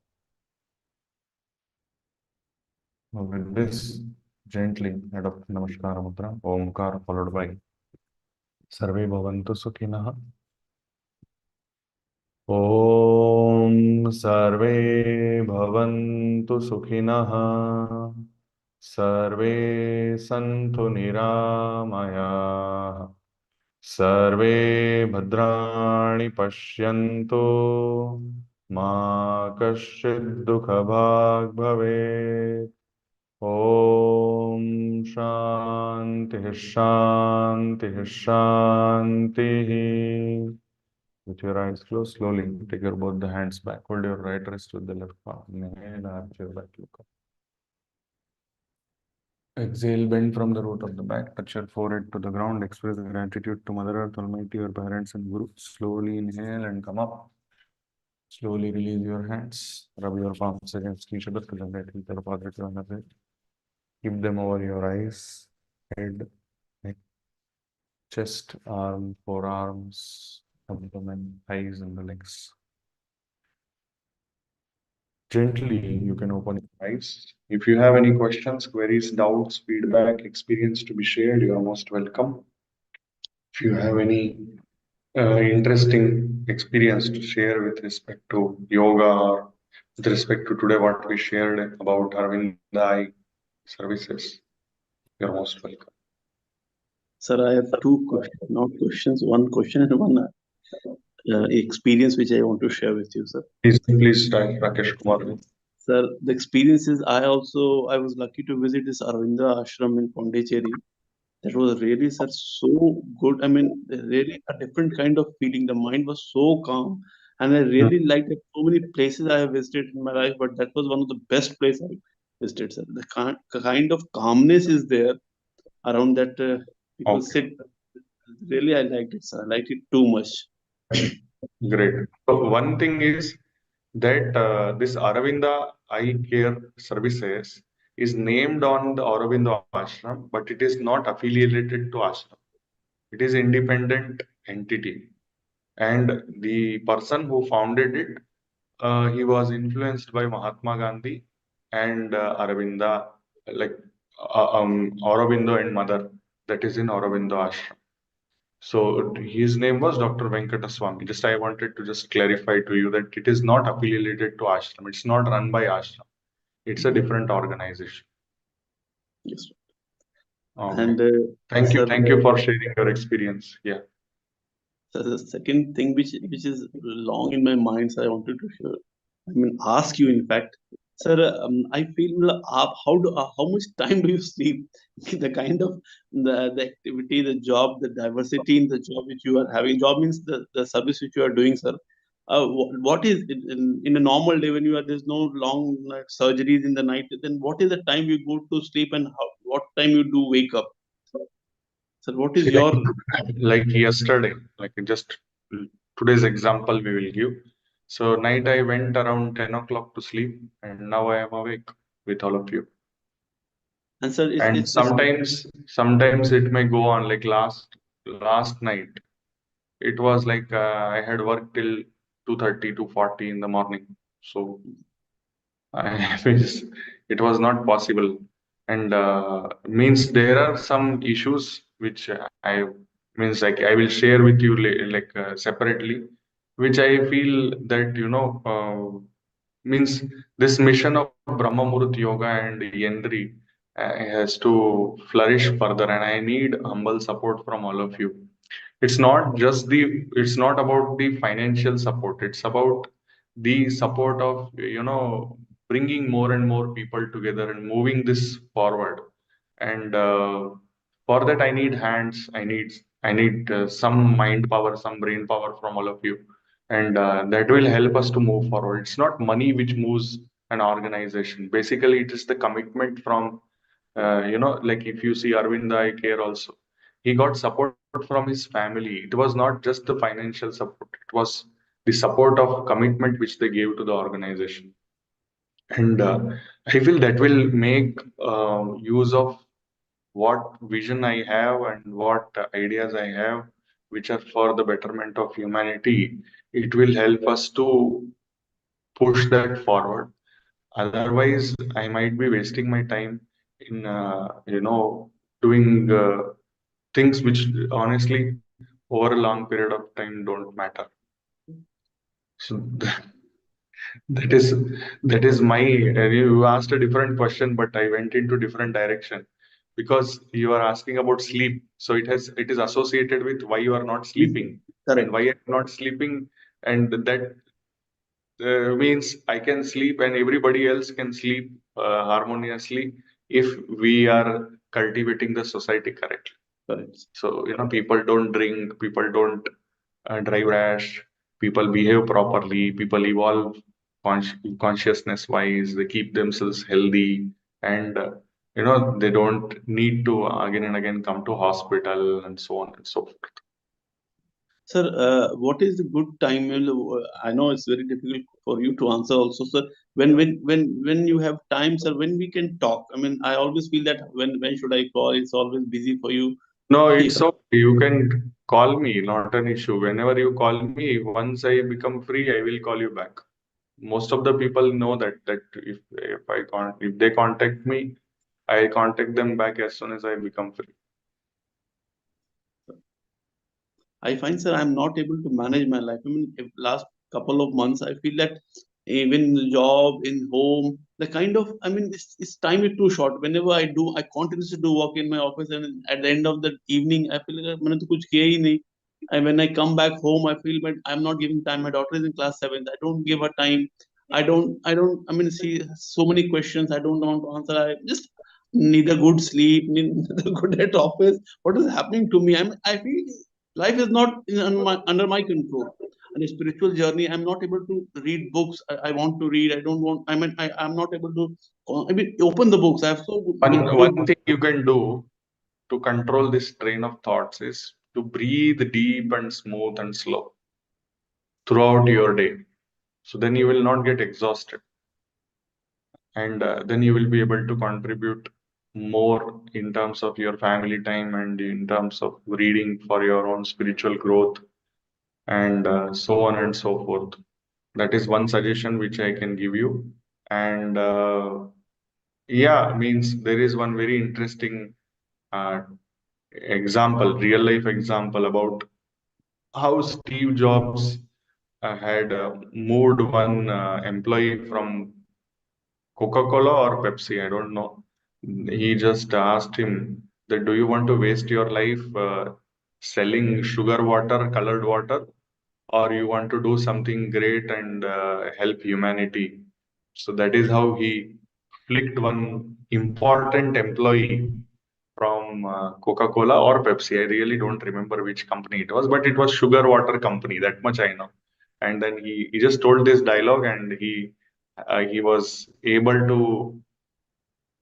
Now with this, gently adopt Namaskara Mudra, Omkar followed by Sarve Bhavantu Sukhinah. ॐ सर्वे भवन्तु सुखिनः सर्वे सन्तु निरामयाः सर्वे भद्राणि पश्यन्तु मा कश्चित् दुःखभाग् भवेत् ॐ शान्तिः शान्तिः शान्तिः. With your eyes closed, slowly take your both the hands back. Hold your right wrist with the left palm. Inhale, arch your back, look up. Exhale, bend from the root of the back. Touch your forehead to the ground. Express gratitude to Mother Earth, Almighty, your parents and Guru. Slowly inhale and come up. Slowly release your hands. Rub your palms against each other to generate ether positive energy. Keep them over your eyes, head, neck, chest, arm, forearms, abdomen, thighs, and the legs. Gently, you can open your eyes. If you have any questions, queries, doubts, feedback, experience to be shared, you are most welcome. If you have any interesting experience to share with respect to yoga or with respect to today what we shared about Aravind Eye services, you're most welcome. Sir, I have two questions, not questions, one question and one experience which I want to share with you, sir. Please start, Rakesh Kumar. Sir, the experience is I was lucky to visit this Aravinda ashram in Pondicherry. That was really, sir, so good. I mean, really a different kind of feeling. The mind was so calm, and I really liked it. So many places I have visited in my life, but that was one of the best places I visited, sir. The kind of calmness is there around that people Okay. sit. Really, I liked it, sir. I liked it too much. Great. So one thing is that this Aravinda Eye Care Services is named on the Aurobindo Ashram, but it is not affiliated to ashram. It is independent entity, and the person who founded it, he was influenced by Mahatma Gandhi and Aravinda, like Aurobindo and Mother, that is in Aurobindo Ashram. So his name was Dr. Venkataswamy. Just I wanted to just clarify to you that it is not affiliated to ashram. It's not run by ashram. It's a different organization. Yes. Okay. And Thank you. sir, Thank you for sharing your experience. Yeah. so the second thing which is long in my mind, so I wanted to share. I mean, ask you in fact, sir. I feel how much time do you sleep? The kind of the activity, the job, the diversity in the job which you are having. Job means the service which you are doing, sir. What is in a normal day when there's no long surgeries in the night? Then what is the time you go to sleep and what time you do wake up? Sir, what is See, your like yesterday, like just today's example we will give. So night I went around 10 o'clock to sleep, and now I am awake with all of you. answer? And sometimes it may go on like last night. It was like I had worked till 2:30, 2:40 in the morning. So it was not possible. And means there are some issues which I means like I will share with you separately, which I feel that means this mission of Brahma Muhurta Yoga and Yendri has to flourish further, and I need humble support from all of you. It's not about the financial support. It's about the support of bringing more and more people together and moving this forward. And for that, I need hands. I need some mind power, some brain power from all of you. and that will help us to move forward. It's not money which moves an organization. Basically, it is the commitment from, like if you see Aravind Eye Care also, he got support from his family. It was not just the financial support, it was the support of commitment which they gave to the organization. And I feel that will make use of what vision I have and what ideas I have, which are for the betterment of humanity. It will help us to push that forward. Otherwise, I might be wasting my time in, doing things which honestly over a long period of time don't matter. So that is that is my. You asked a different question, but I went into different direction because you are asking about sleep. So it is associated with why you are not sleeping and Correct. why I'm not sleeping, and that means I can sleep and everybody else can sleep harmoniously if we are cultivating the society correctly. Correct. So, people don't drink, people don't drive rash, people behave properly, people evolve consciousness wise, they keep themselves healthy, and they don't need to again and again come to hospital and so on and so forth. Sir, what is the good time? I know it's very difficult for you to answer also, sir. When you have time, sir, when we can talk? I mean, I always feel that when should I call? It's always busy for you. No, it's okay. You can call me, not an issue. Whenever you call me, once I become free, I will call you back. Most of the people know that if they contact me, I contact them back as soon as I become free. I find, sir, I'm not able to manage my life. I mean, last couple of months, I feel that even in the job, in home, the kind of, I mean, it's time is too short. Whenever I continuously do work in my office, and at the end of the evening, I feel like मैंने तो कुछ किया ही नहीं. And when I come back home, I feel that I'm not giving time. My daughter is in class 7th. I don't give her time. I mean, she has so many questions. I don't want to answer. I just neither good sleep, neither good at office. What is happening to me? I feel life is not under my control. And a spiritual journey, I'm not able to read books. I want to read. I don't want. I'm not able to. I mean, open the books. I have so many One thing you can do to control this train of thoughts is to breathe deep and smooth and slow throughout your day. So then you will not get exhausted, and then you will be able to contribute more in terms of your family time and in terms of reading for your own spiritual growth, and so on and so forth. That is one suggestion which I can give you. And yeah, means there is one very interesting uh, real life example about how Steve Jobs had moved one employee from Coca-Cola or Pepsi, I don't know. He just asked him that, do you want to waste your life selling sugar water, colored water, or you want to do something great and help humanity? So that is how he flicked one important employee from Coca-Cola or Pepsi. I really don't remember which company it was, but it was sugar water company. That much I know. And then he just told this dialogue, and he was able to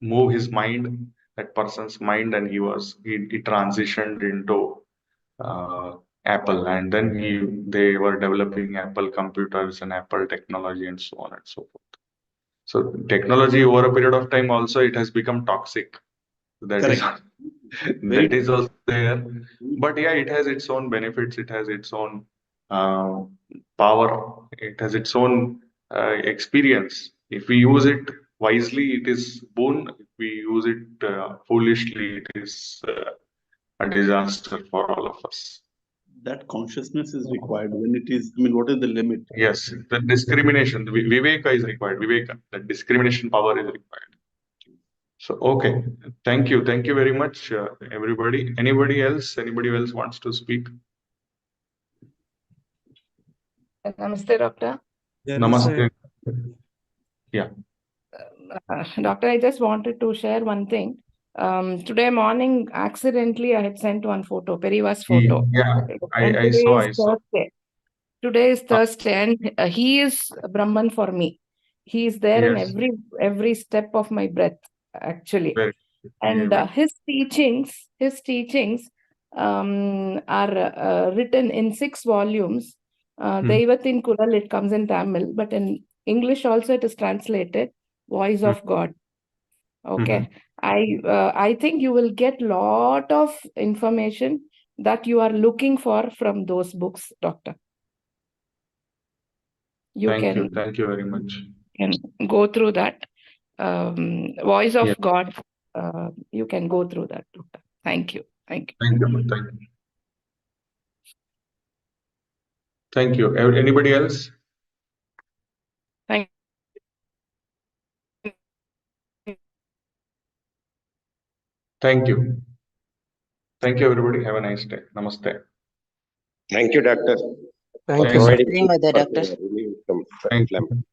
move his mind, that person's mind, and he transitioned into uh, Apple, and then they were developing Apple computers and Apple technology and so on and so forth. So technology over a period of time also it has become toxic. That is correct. that is also there. But yeah, it has its own benefits, it has its own uh, power, it has its own experience. If we use it wisely, it is boon. If we use it foolishly, it is a disaster for all of us. That consciousness is required when it is. I mean, what is the limit? Yes, the discrimination, the viveka is required. Viveka, that discrimination power is required. So, okay, thank you. Thank you very much, everybody. Anybody else wants to speak? Namaste, Doctor. Yeah, Namaste. Yeah. Doctor, I just wanted to share one thing. Today morning, accidentally, I had sent one photo, Periva's photo. Yeah, And I today saw. is Thursday. Today is Thursday, and he is Brahman for me. He is there in Yes. every step of my breath, actually. Very, And very- his teachings are written in 6 volumes. Deivathin Kural, it comes in Tamil, but in English also it is translated Voice of God. Okay. I think you will get lot of information that you are looking for from those books, doctor. You Thank you. can Thank you very much. go through that. Voice of Yes. God, you can go through that, doctor. Thank you. Thank you. Thank you. Thank you. Thank you. Anybody else? Thank Thank you. Thank you, everybody. Have a nice day. Namaste. Thank you, doctor. Thank for you, sir. providing With the for doctor. relief from Thank you. phlegm.